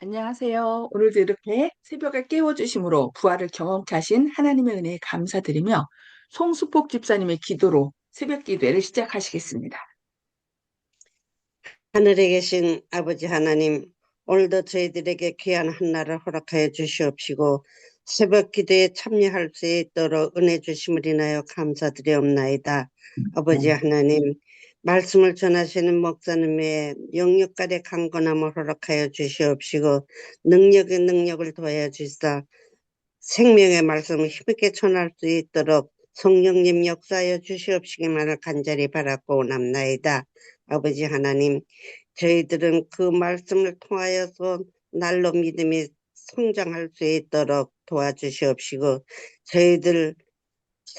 안녕하세요. 오늘도 이렇게 새벽에 깨워주심으로 부활을 경험케 하신 하나님의 은혜에 감사드리며 송수폭 집사님의 기도로 새벽 기도회를 시작하시겠습니다. 하늘에 계신 아버지 하나님, 오늘도 저희들에게 귀한 한날을 허락하여 주시옵시고 새벽 기도에 참여할 수 있도록 은혜 주심을 인하여 감사드리옵나이다. 아버지 하나님, 말씀을 전하시는 목사님의 영육간의 강건함을 허락하여 주시옵시고 능력의 능력을 더하여 주시사 생명의 말씀을 힘있게 전할 수 있도록 성령님 역사하여 주시옵시기만을 간절히 바라고 원합나이다. 아버지 하나님, 저희들은 그 말씀을 통하여서 날로 믿음이 성장할 수 있도록 도와주시옵시고 저희들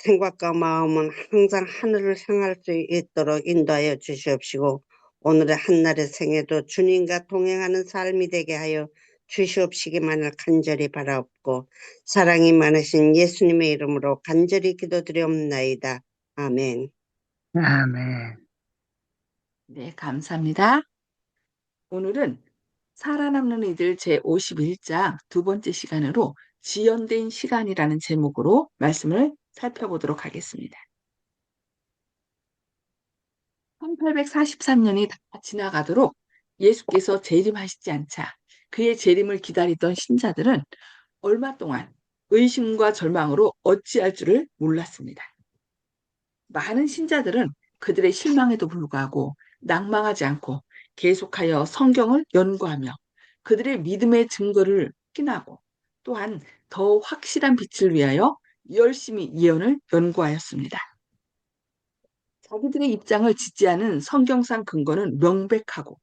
생각과 마음은 항상 하늘을 향할 수 있도록 인도하여 주시옵시고 오늘의 한날의 생애도 주님과 동행하는 삶이 되게 하여 주시옵시기만을 간절히 바라옵고 사랑이 많으신 예수님의 이름으로 간절히 기도드리옵나이다. 아멘. 아멘. 네, 감사합니다. 오늘은 살아남는 이들 제51장 두 번째 시간으로 지연된 시간이라는 제목으로 말씀을 살펴보도록 하겠습니다. 1843년이 다 지나가도록 예수께서 재림하시지 않자 그의 재림을 기다리던 신자들은 얼마 동안 의심과 절망으로 어찌할 줄을 몰랐습니다. 많은 신자들은 그들의 실망에도 불구하고 낭망하지 않고 계속하여 성경을 연구하며 그들의 믿음의 증거를 확인하고 또한 더 확실한 빛을 위하여 열심히 예언을 연구하였습니다. 자기들의 입장을 지지하는 성경상 근거는 명백하고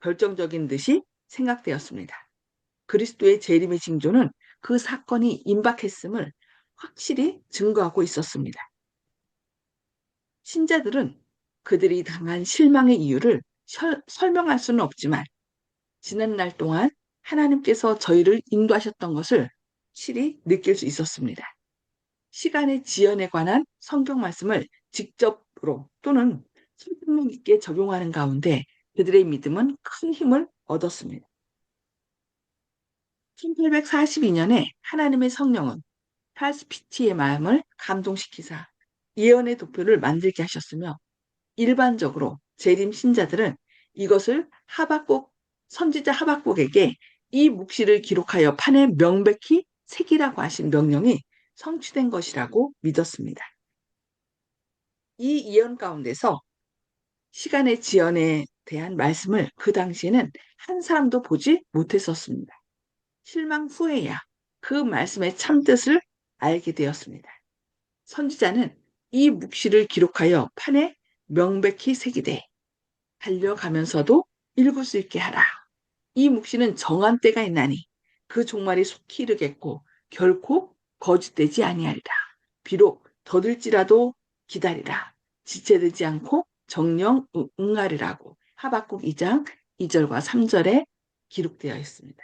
결정적인 듯이 생각되었습니다. 그리스도의 재림의 징조는 그 사건이 임박했음을 확실히 증거하고 있었습니다. 신자들은 그들이 당한 실망의 이유를 설명할 수는 없지만 지난 날 동안 하나님께서 저희를 인도하셨던 것을 확실히 느낄 수 있었습니다. 시간의 지연에 관한 성경 말씀을 직접으로 또는 설득력 있게 적용하는 가운데 그들의 믿음은 큰 힘을 얻었습니다. 1842년에 하나님의 성령은 찰스 피티의 마음을 감동시키사 예언의 도표를 만들게 하셨으며 일반적으로 재림 신자들은 이것을 선지자 하박국에게 이 묵시를 기록하여 판에 명백히 새기라고 하신 명령이 성취된 것이라고 믿었습니다. 이 예언 가운데서 시간의 지연에 대한 말씀을 그 당시에는 한 사람도 보지 못했었습니다. 실망 후에야 그 말씀의 참뜻을 알게 되었습니다. 선지자는 이 묵시를 기록하여 판에 명백히 새기되 달려가면서도 읽을 수 있게 하라. 이 묵시는 정한 때가 있나니 그 종말이 속히 이르겠고 결코 거짓되지 아니하리라. 비록 더딜지라도 기다리라. 지체되지 않고 정령 응하리라고 하박국 2장 2절과 3절에 기록되어 있습니다.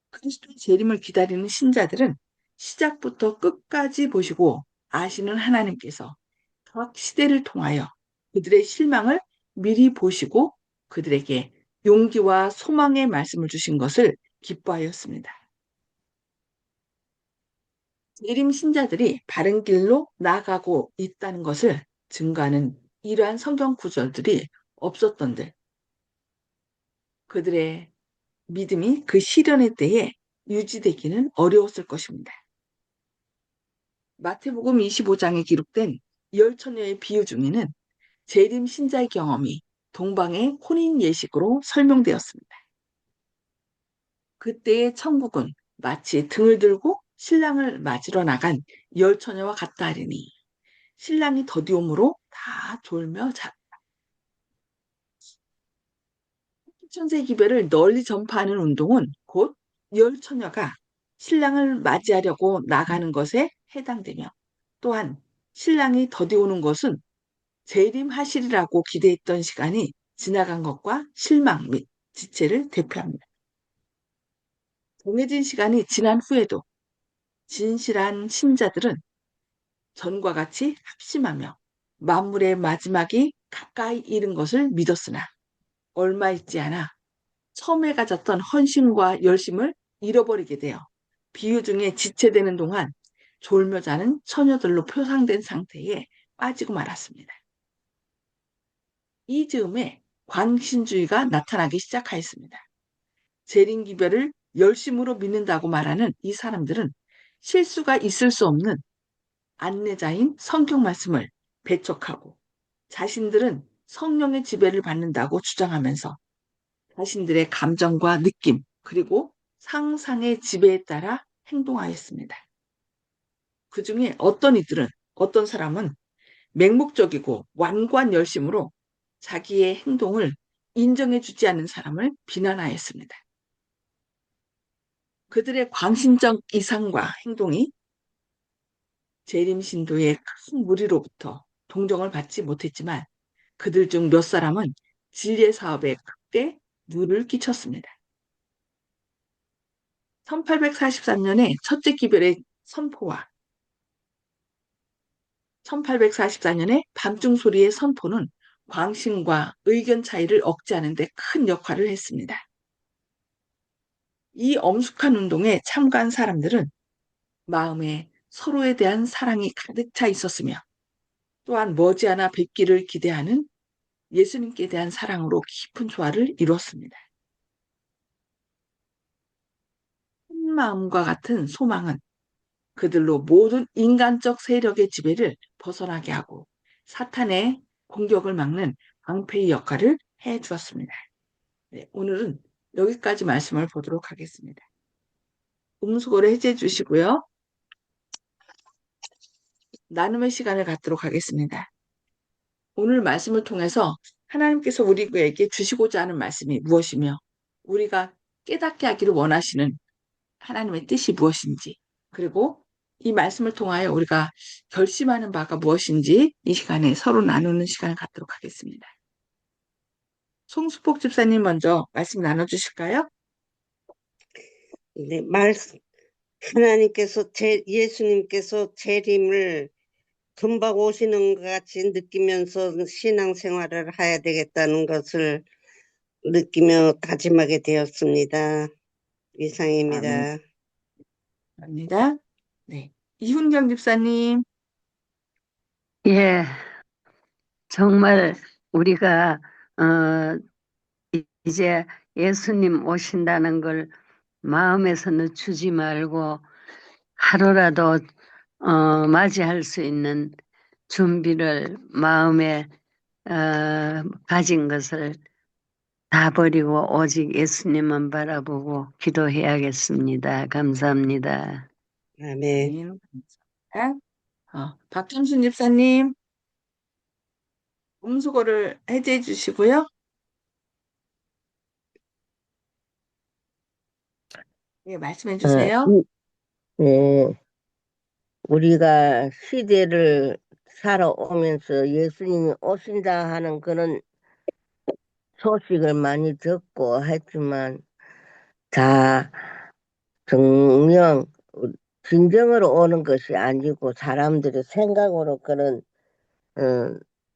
그리스도의 재림을 기다리는 신자들은 시작부터 끝까지 보시고 아시는 하나님께서 각 시대를 통하여 그들의 실망을 미리 보시고 그들에게 용기와 소망의 말씀을 주신 것을 기뻐하였습니다. 재림 신자들이 바른 길로 나아가고 있다는 것을 증거하는 이러한 성경 구절들이 없었던들 그들의 믿음이 그 시련의 때에 유지되기는 어려웠을 것입니다. 마태복음 25장에 기록된 열 처녀의 비유 중에는 재림 신자의 경험이 동방의 혼인 예식으로 설명되었습니다. 그때의 천국은 마치 등을 들고 신랑을 맞으러 나간 열 처녀와 같다 하리니 신랑이 더디옴으로 다 졸며 잤다. 천세 기별을 널리 전파하는 운동은 곧 열 처녀가 신랑을 맞이하려고 나가는 것에 해당되며 또한 신랑이 더디오는 것은 재림하시리라고 기대했던 시간이 지나간 것과 실망 및 지체를 대표합니다. 정해진 시간이 지난 후에도 진실한 신자들은 전과 같이 합심하며 만물의 마지막이 가까이 이른 것을 믿었으나 얼마 있지 않아 처음에 가졌던 헌신과 열심을 잃어버리게 돼요. 비유 중에 지체되는 동안 졸며 자는 처녀들로 표상된 상태에 빠지고 말았습니다. 이 즈음에 광신주의가 나타나기 시작하였습니다. 재림기별을 열심으로 믿는다고 말하는 이 사람들은 실수가 있을 수 없는 안내자인 성경 말씀을 배척하고 자신들은 성령의 지배를 받는다고 주장하면서 자신들의 감정과 느낌, 그리고 상상의 지배에 따라 행동하였습니다. 그 중에 어떤 사람은 맹목적이고 완고한 열심으로 자기의 행동을 인정해주지 않는 사람을 비난하였습니다. 그들의 광신적 이상과 행동이 재림 신도의 큰 무리로부터 동정을 받지 못했지만 그들 중 몇 사람은 진리의 사업에 크게 누를 끼쳤습니다. 1843년에 첫째 기별의 선포와 1844년에 밤중 소리의 선포는 광신과 의견 차이를 억제하는 데 큰 역할을 했습니다. 이 엄숙한 운동에 참가한 사람들은 마음에 서로에 대한 사랑이 가득 차 있었으며 또한 머지않아 뵙기를 기대하는 예수님께 대한 사랑으로 깊은 조화를 이루었습니다. 한 마음과 같은 소망은 그들로 모든 인간적 세력의 지배를 벗어나게 하고 사탄의 공격을 막는 방패의 역할을 해 주었습니다. 네, 오늘은 여기까지 말씀을 보도록 하겠습니다. 음수거를 해제해 주시고요. 나눔의 시간을 갖도록 하겠습니다. 오늘 말씀을 통해서 하나님께서 우리에게 주시고자 하는 말씀이 무엇이며 우리가 깨닫게 하기를 원하시는 하나님의 뜻이 무엇인지 그리고 이 말씀을 통하여 우리가 결심하는 바가 무엇인지 이 시간에 서로 나누는 시간을 갖도록 하겠습니다. 송수폭 집사님 먼저 말씀 나눠주실까요? 네, 예수님께서 재림을 금방 오시는 것 같이 느끼면서 신앙생활을 해야 되겠다는 것을 느끼며 다짐하게 되었습니다. 아멘. 이상입니다. 감사합니다. 네. 이훈경 집사님. 예, 정말 우리가 어, 이제 예수님 오신다는 걸 마음에서 늦추지 말고 하루라도 맞이할 수 있는 준비를 마음에 가진 것을 다 버리고 오직 예수님만 바라보고 기도해야겠습니다. 감사합니다. 아멘. 아멘. 감사합니다. 박준순 집사님. 음수거를 해제해 주시고요. 네, 말씀해 어, 주세요. 네, 우리가 시대를 살아오면서 예수님이 오신다 하는 그런 소식을 많이 듣고 했지만 다 정령 진정으로 오는 것이 아니고 사람들의 생각으로 그런 어,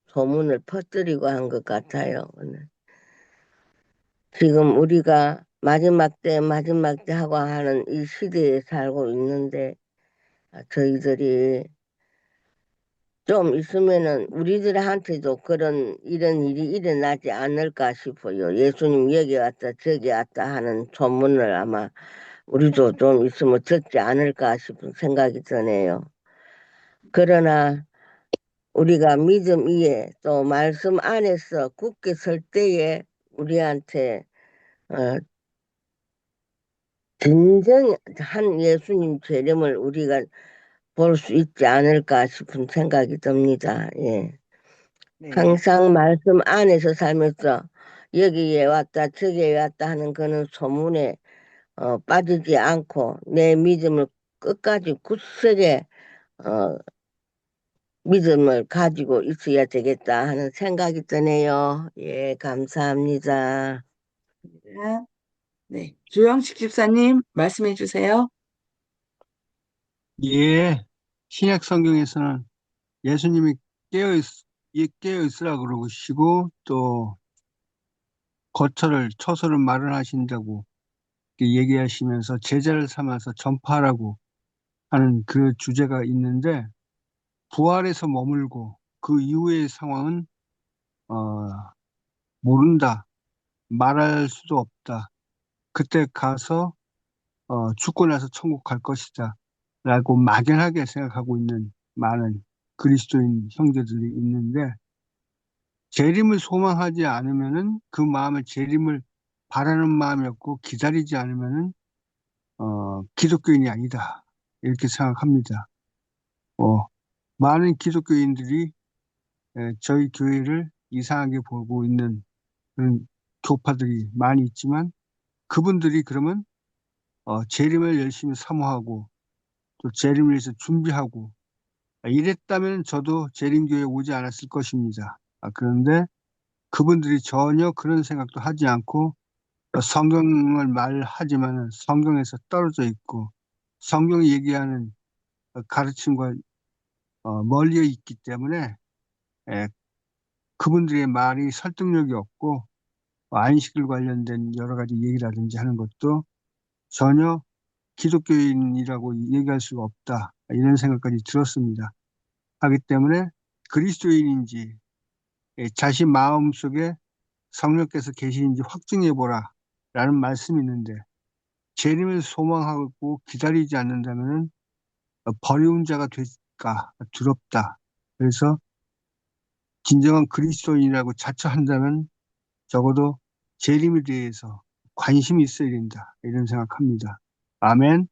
소문을 퍼뜨리고 한 것 같아요. 지금 우리가 마지막 때 하고 하는 이 시대에 살고 있는데 저희들이 좀 있으면은 우리들한테도 이런 일이 일어나지 않을까 싶어요. 예수님 여기 왔다 저기 왔다 하는 소문을 아마 우리도 좀 있으면 듣지 않을까 싶은 생각이 드네요. 그러나 우리가 믿음 위에 또 말씀 안에서 굳게 설 때에 우리한테 어, 진정한 예수님 재림을 우리가 볼 수 있지 않을까 싶은 생각이 듭니다. 예. 네. 항상 말씀 안에서 살면서 여기에 왔다 저기에 왔다 하는 그런 소문에 빠지지 않고 내 믿음을 끝까지 굳세게 어, 믿음을 가지고 있어야 되겠다 하는 생각이 드네요. 예, 감사합니다. 네. 조영식 집사님, 말씀해 주세요. 예, 신약 성경에서는 예수님이 깨어 있으라 그러시고 또 거처를 처소를 마련하신다고 이렇게 얘기하시면서 제자를 삼아서 전파하라고 하는 그 주제가 있는데 부활해서 머물고 그 이후의 상황은 어, 모른다. 말할 수도 없다. 그때 가서 죽고 나서 천국 갈 것이다. 라고 막연하게 생각하고 있는 많은 그리스도인 형제들이 있는데 재림을 소망하지 않으면은 그 마음을 재림을 바라는 마음이 없고 기다리지 않으면은 기독교인이 아니다. 이렇게 생각합니다. 어, 많은 기독교인들이 저희 교회를 이상하게 보고 있는 그런 교파들이 많이 있지만 그분들이 그러면 재림을 열심히 사모하고 또 재림을 위해서 준비하고 이랬다면 저도 재림교회에 오지 않았을 것입니다. 그런데 그분들이 전혀 그런 생각도 하지 않고 성경을 말하지만 성경에서 떨어져 있고 성경이 얘기하는 가르침과 멀리 있기 때문에 에, 그분들의 말이 설득력이 없고 안식일 관련된 여러 가지 얘기라든지 하는 것도 전혀 기독교인이라고 얘기할 수가 없다. 이런 생각까지 들었습니다. 하기 때문에 그리스도인인지 자신 마음속에 성령께서 계시는지 확증해보라 라는 말씀이 있는데 재림을 소망하고 기다리지 않는다면 버리운 자가 될까 두렵다. 그래서 진정한 그리스도인이라고 자처한다면 적어도 재림에 대해서 관심이 있어야 된다. 이런 생각합니다. 아멘.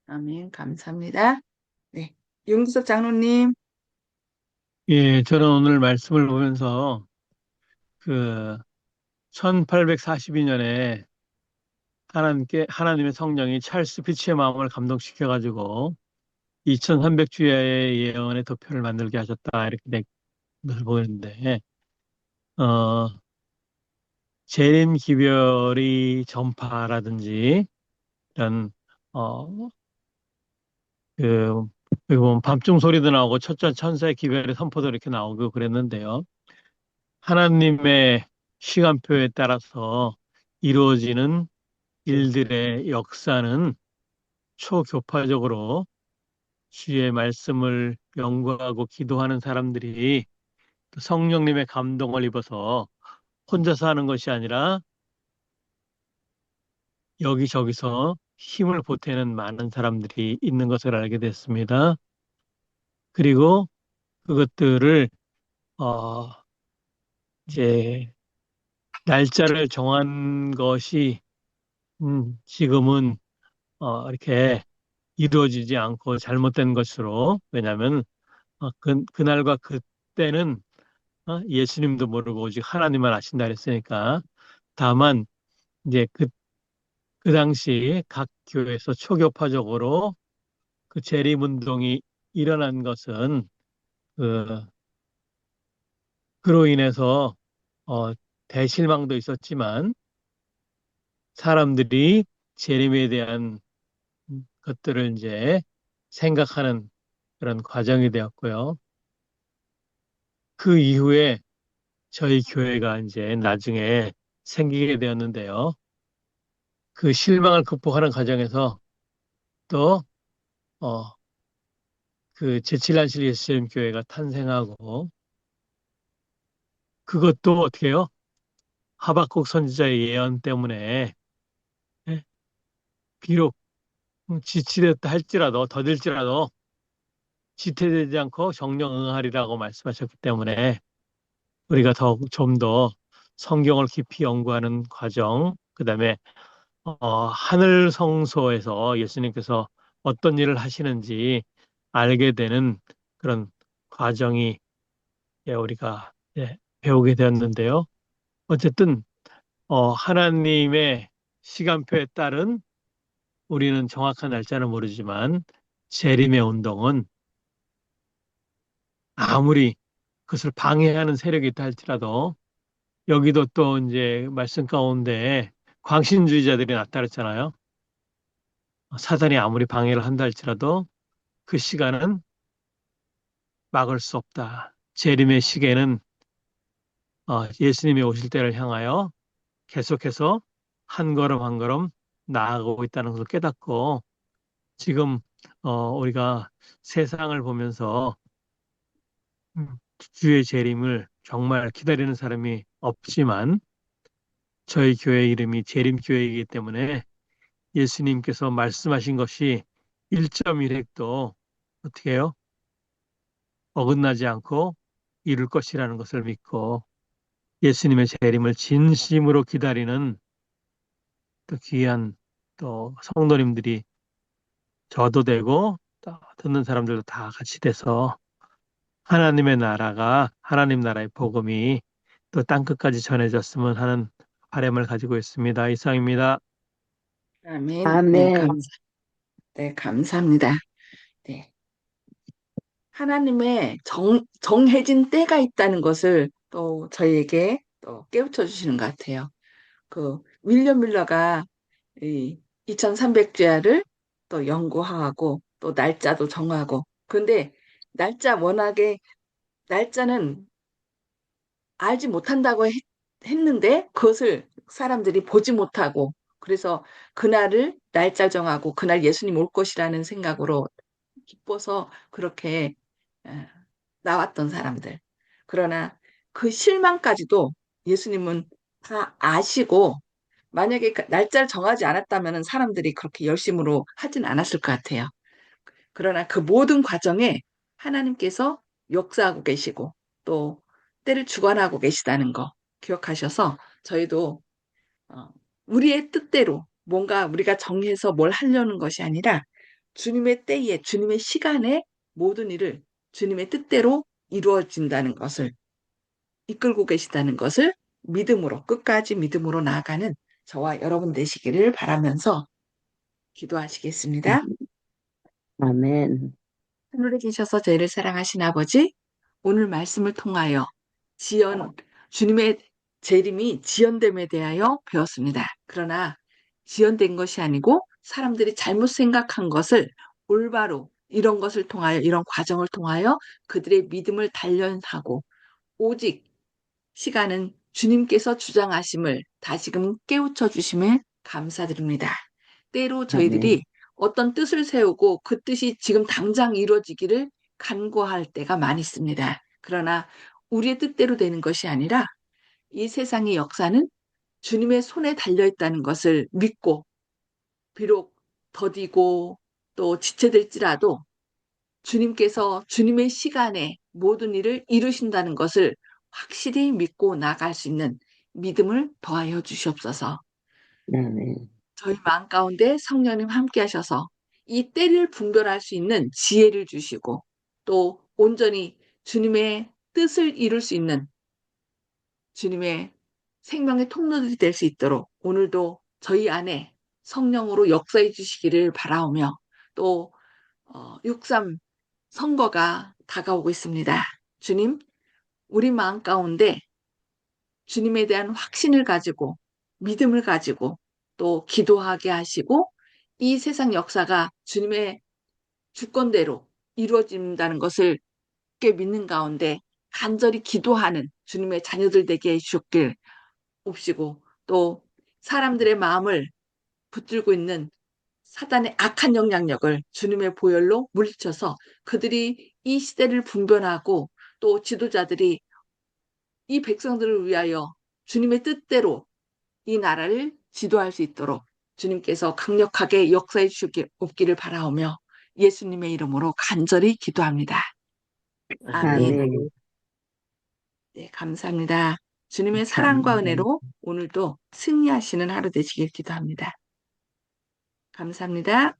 아멘. 감사합니다. 네. 윤구석 장로님. 예, 저는 오늘 말씀을 보면서 그 1842년에 하나님의 성령이 찰스 피치의 마음을 감동시켜가지고 2300주야의 예언의 도표를 만들게 하셨다. 이렇게 된 것을 보였는데, 어, 재림 기별이 전파라든지 이런, 어, 그, 여기 보면 밤중 소리도 나오고 첫째 천사의 기별의 선포도 이렇게 나오고 그랬는데요. 하나님의 시간표에 따라서 이루어지는 일들의 역사는 초교파적으로 주의 말씀을 연구하고 기도하는 사람들이 또 성령님의 감동을 입어서 혼자서 하는 것이 아니라 여기저기서 힘을 보태는 많은 사람들이 있는 것을 알게 됐습니다. 그리고 그것들을 어 이제 날짜를 정한 것이 지금은 이렇게 이루어지지 않고 잘못된 것으로 왜냐하면 그날과 그때는 예수님도 모르고 오직 하나님만 아신다 그랬으니까 다만 이제 그 당시 각 교회에서 초교파적으로 그 재림운동이 일어난 것은 그, 그로 인해서 어, 대실망도 있었지만 사람들이 재림에 대한 것들을 이제 생각하는 그런 과정이 되었고요. 그 이후에 저희 교회가 이제 나중에 생기게 되었는데요. 그 실망을 극복하는 과정에서 또, 그 제7안실 예수님 교회가 탄생하고 그것도 어떻게 해요? 하박국 선지자의 예언 때문에 예? 비록 지체되었다 할지라도 더딜지라도 지체되지 않고 정령 응하리라고 말씀하셨기 때문에 우리가 좀 더 성경을 깊이 연구하는 과정, 그다음에 하늘 성소에서 예수님께서 어떤 일을 하시는지 알게 되는 그런 과정이 우리가 배우게 되었는데요. 어쨌든 하나님의 시간표에 따른 우리는 정확한 날짜는 모르지만 재림의 운동은 아무리 그것을 방해하는 세력이 있다 할지라도 여기도 또 이제 말씀 가운데 광신주의자들이 나타났잖아요. 사단이 아무리 방해를 한다 할지라도 그 시간은 막을 수 없다. 재림의 시계는 예수님이 오실 때를 향하여 계속해서 한 걸음 한 걸음 나아가고 있다는 것을 깨닫고 지금 우리가 세상을 보면서 주의 재림을 정말 기다리는 사람이 없지만 저희 교회 이름이 재림교회이기 때문에 예수님께서 말씀하신 것이 1.1획도 어떻게 해요? 어긋나지 않고 이룰 것이라는 것을 믿고 예수님의 재림을 진심으로 기다리는 또 귀한 또 성도님들이 저도 되고 또 듣는 사람들도 다 같이 돼서 하나님의 나라가 하나님 나라의 복음이 또 땅끝까지 전해졌으면 하는 바람을 가지고 있습니다. 이상입니다. 아멘. 아멘. 네, 감사합니다. 네. 하나님의 정해진 때가 있다는 것을 또 저희에게 또 깨우쳐 주시는 것 같아요. 그 윌리엄 밀러가 이 2300주야를 또 연구하고 또 날짜도 정하고 근데 날짜는 알지 못한다고 했는데 그것을 사람들이 보지 못하고 그래서 그날을 날짜 정하고 그날 예수님 올 것이라는 생각으로 기뻐서 그렇게 에, 나왔던 사람들. 그러나 그 실망까지도 예수님은 다 아시고 만약에 그 날짜를 정하지 않았다면 사람들이 그렇게 열심으로 하진 않았을 것 같아요. 그러나 그 모든 과정에 하나님께서 역사하고 계시고 또 때를 주관하고 계시다는 거 기억하셔서 저희도 어, 우리의 뜻대로 뭔가 우리가 정해서 뭘 하려는 것이 아니라 주님의 때에 주님의 시간에 모든 일을 주님의 뜻대로 이루어진다는 것을 이끌고 계시다는 것을 믿음으로 끝까지 믿음으로 나아가는 저와 여러분 되시기를 바라면서 기도하시겠습니다. 아멘. 하늘에 계셔서 저희를 사랑하신 아버지, 오늘 말씀을 통하여 지연, 주님의 재림이 지연됨에 대하여 배웠습니다. 그러나 지연된 것이 아니고 사람들이 잘못 생각한 것을 올바로 이런 것을 통하여, 이런 과정을 통하여 그들의 믿음을 단련하고 오직 시간은 주님께서 주장하심을 다시금 깨우쳐 주심에 감사드립니다. 때로 아멘. 저희들이 어떤 뜻을 세우고 그 뜻이 지금 당장 이루어지기를 간구할 때가 많이 있습니다. 그러나 우리의 뜻대로 되는 것이 아니라 이 세상의 역사는 주님의 손에 달려 있다는 것을 믿고 비록 더디고 또 지체될지라도 주님께서 주님의 시간에 모든 일을 이루신다는 것을 확실히 믿고 나갈 수 있는 믿음을 더하여 주시옵소서. 아멘. 저희 마음 가운데 성령님 함께 하셔서 이 때를 분별할 수 있는 지혜를 주시고 또 온전히 주님의 뜻을 이룰 수 있는 주님의 생명의 통로들이 될 수 있도록 오늘도 저희 안에 성령으로 역사해 주시기를 바라오며 또 6.3 선거가 다가오고 있습니다. 주님, 우리 마음 가운데 주님에 대한 확신을 가지고 믿음을 가지고 또 기도하게 하시고 이 세상 역사가 주님의 주권대로 이루어진다는 것을 꽤 믿는 가운데 간절히 기도하는 주님의 자녀들 되게 해주셨길 옵시고 또 사람들의 마음을 붙들고 있는 사단의 악한 영향력을 주님의 보혈로 물리쳐서 그들이 이 시대를 분별하고 또 지도자들이 이 백성들을 위하여 주님의 뜻대로 이 나라를 지도할 수 있도록 주님께서 강력하게 역사해 주시옵기를 바라오며 예수님의 이름으로 간절히 기도합니다. 아멘. 아멘. 네, 감사합니다. 주님의 사랑과 감사합니다. 은혜로 오늘도 승리하시는 하루 되시길 기도합니다. 감사합니다.